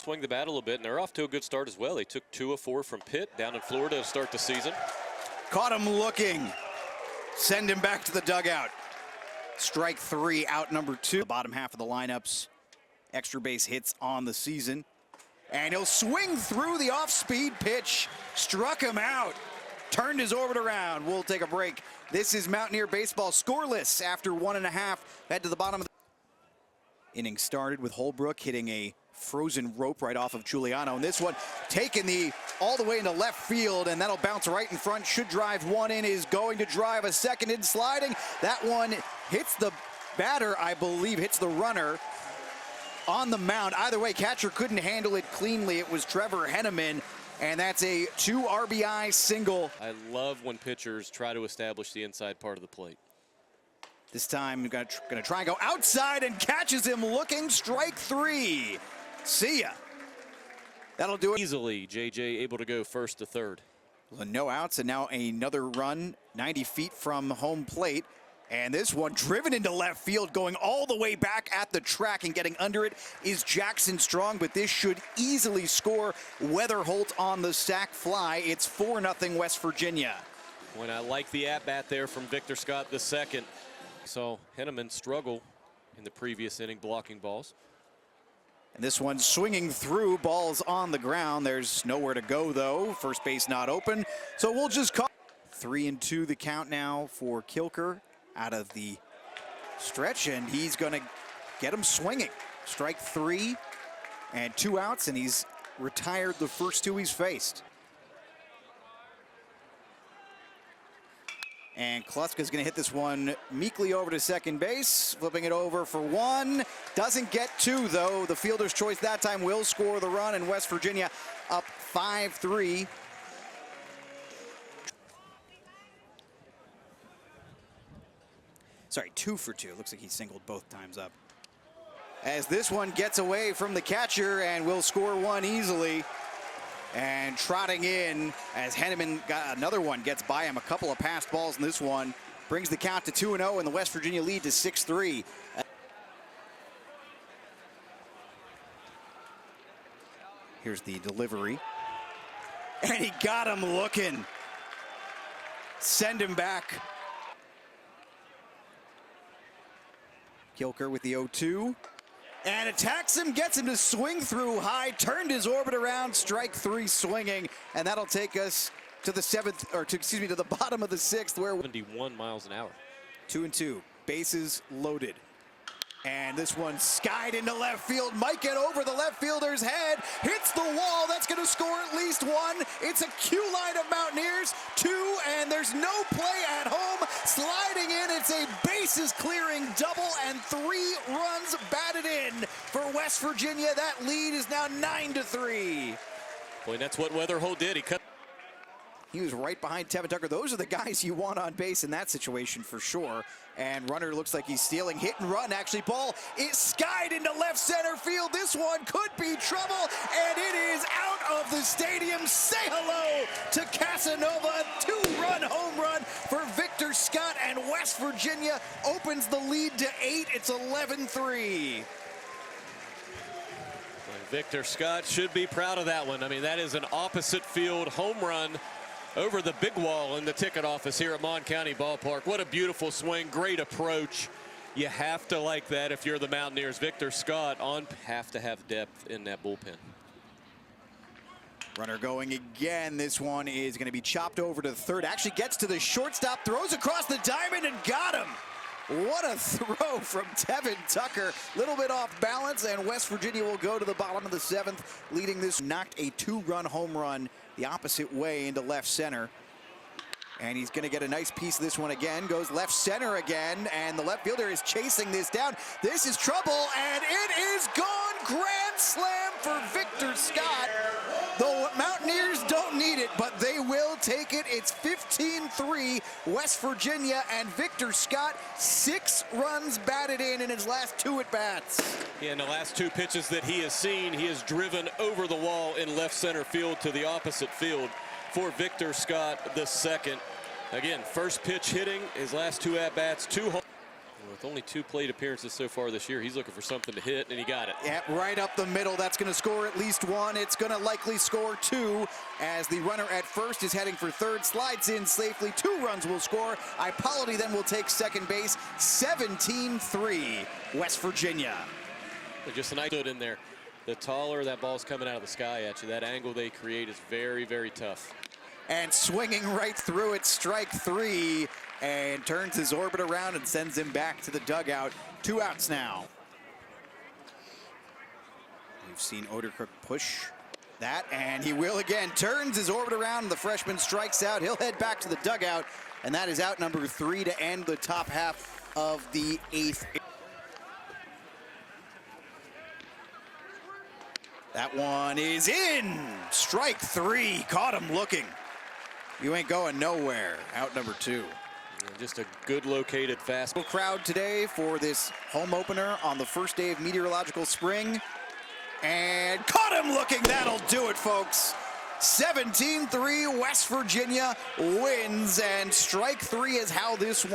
swing the bat a little bit, and they're off to a good start as well. They took 2 of 4 from Pitt down in Florida to start the season. Caught him looking. Send him back to the dugout. Strike 3, out number 2. The bottom half of the lineups. Extra base hits on the season. And he'll swing through the off-speed pitch. Struck him out. Turned his orbit around. We'll take a break. This is Mountaineer baseball, scoreless after 1.5. Head to the bottom of the inning started with Holbrook hitting a frozen rope right off of Giuliano. And this one taking all the way into left field, and that'll bounce right in front. Should drive one in, is going to drive a second in sliding. That one hits the batter, I believe, hits the runner on the mound. Either way, catcher couldn't handle it cleanly. It was Trevor Henneman, and that's a 2 RBI single. I love when pitchers try to establish the inside part of the plate. This time, gonna try and go outside, and catches him looking. Strike 3. See ya. That'll do it. Easily, JJ able to go first to third. Well, no outs, and now another run 90 feet from home plate. And this one driven into left field, going all the way back at the track, and getting under it is Jackson Strong, but this should easily score. Weatherholt on the sac fly. It's 4-0 West Virginia. When I like the at-bat there from Victor Scott the second. So Henneman struggle in the previous inning blocking balls. And this one swinging through, balls on the ground. There's nowhere to go though. First base not open. So we'll just call 3-2 the count now for Kilker out of the stretch, and he's gonna get him swinging. Strike 3 and 2 outs, and he's retired the first 2 he's faced. And Kluska's gonna hit this one meekly over to second base, flipping it over for 1. Doesn't get 2 though. The fielder's choice that time will score the run, and West Virginia up 5-3. Sorry, 2 for 2. Looks like he singled both times up. As this one gets away from the catcher and will score 1 easily. And trotting in as Henneman got another one, gets by him. A couple of passed balls in this one. Brings the count to 2-0 and the West Virginia lead to 6-3. Here's the delivery. And he got him looking. Send him back. Kilker with the 0-2. And attacks him, gets him to swing through high, turned his orbit around, strike 3 swinging, and that'll take us to the to the bottom of the 6th, where 71 miles an hour. 2-2, bases loaded. And this one skied into left field, might get over the left fielder's head, hits the wall. That's going to score at least 1. It's a cue line of Mountaineers, 2, and there's no play at home. Sliding in, it's a bases clearing double, and 3 runs batted in for West Virginia. That lead is now 9-3. Boy, that's what Weatherholt did. He was right behind Tevin Tucker. Those are the guys you want on base in that situation for sure. And runner looks like he's stealing. Hit and run, actually. Ball is skied into left center field. This one could be trouble, and it is out of the stadium. Say hello to Casanova. 2-run home run for Victor Scott, and West Virginia opens the lead to 8. It's 11-3. Victor Scott should be proud of that one. I mean, that is an opposite field home run over the big wall in the ticket office here at Mon County Ballpark. What a beautiful swing, great approach. You have to like that if you're the Mountaineers. Victor Scott have to have depth in that bullpen. Runner going again. This one is going to be chopped over to third. Actually gets to the shortstop, throws across the diamond, and got him. What a throw from Tevin Tucker. Little bit off balance, and West Virginia will go to the bottom of the 7th, leading this. Knocked a 2-run home run the opposite way into left center. And he's going to get a nice piece of this one again. Goes left center again, and the left fielder is chasing this down. This is trouble, and it is gone. Grand slam for Victor Scott. The Mountaineers don't need it, but they will take it. It's 15-3 West Virginia, and Victor Scott 6 runs batted in his last 2 at-bats. Yeah, in the last 2 pitches that he has seen, he has driven over the wall in left center field to the opposite field for Victor Scott the second. Again, first pitch hitting, his last 2 at-bats, 2 home. With only 2 plate appearances so far this year, he's looking for something to hit, and he got it. Yeah, right up the middle. That's going to score at least 1. It's going to likely score 2 as the runner at first is heading for third, slides in safely. 2 runs will score. Ippoliti then will take second base. 17-3, West Virginia. Just a nice foot in there. The taller that ball's coming out of the sky at you, that angle they create is very, very tough. And swinging right through it, strike 3, and turns his orbit around and sends him back to the dugout. 2 outs now. We've seen Oderkirk push that, and he will again. Turns his orbit around, and the freshman strikes out. He'll head back to the dugout, and that is out number 3 to end the top half of the 8th. That one is in. Strike 3, caught him looking. You ain't going nowhere. Out number 2. Just a good located fastball. Crowd today for this home opener on the first day of meteorological spring. And caught him looking. That'll do it, folks. 17-3, West Virginia wins, and strike 3 is how this one